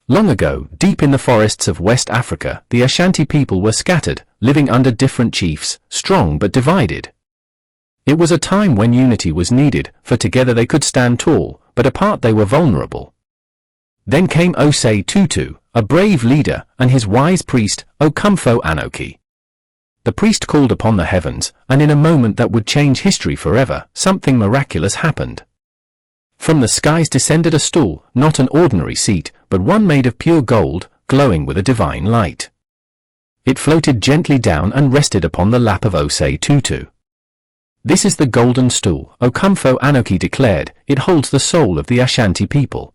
Long ago, deep in the forests of West Africa, the Ashanti people were scattered, living under different chiefs, strong but divided. It was a time when unity was needed, for together they could stand tall, but apart they were vulnerable. Then came Osei Tutu, a brave leader, and his wise priest, Okomfo Anokye. The priest called upon the heavens, and in a moment that would change history forever, something miraculous happened. From the skies descended a stool, not an ordinary seat, but one made of pure gold, glowing with a divine light. It floated gently down and rested upon the lap of Osei Tutu. "This is the Golden Stool," Okomfo Anokye declared. "It holds the soul of the Ashanti people.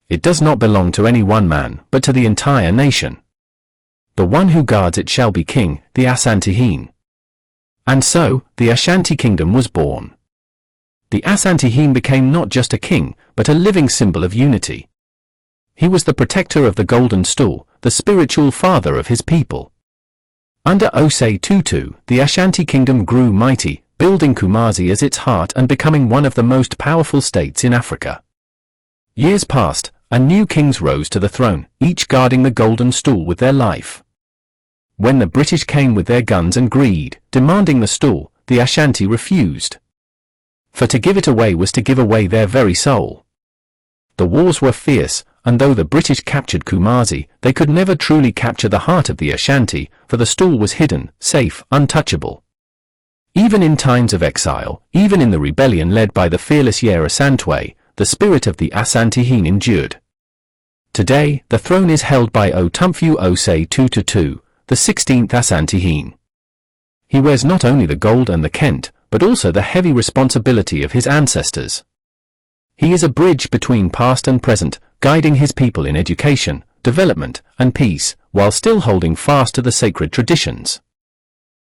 It does not belong to any one man, but to the entire nation. The one who guards it shall be king, the Asantehene." And so, the Ashanti kingdom was born. The Asantehene became not just a king, but a living symbol of unity. He was the protector of the Golden Stool, the spiritual father of his people. Under Osei Tutu, the Ashanti kingdom grew mighty, building Kumasi as its heart and becoming one of the most powerful states in Africa. Years passed, and new kings rose to the throne, each guarding the Golden Stool with their life. When the British came with their guns and greed, demanding the stool, the Ashanti refused. For to give it away was to give away their very soul. The wars were fierce, and though the British captured Kumasi, they could never truly capture the heart of the Ashanti, for the stool was hidden, safe, untouchable. Even in times of exile, even in the rebellion led by the fearless Asantehene, the spirit of the Asantehene endured. Today, the throne is held by Okomfo Osei Tutu, the 16th Asantehene. He wears not only the gold and the Kent, but also the heavy responsibility of his ancestors. He is a bridge between past and present, guiding his people in education, development, and peace, while still holding fast to the sacred traditions.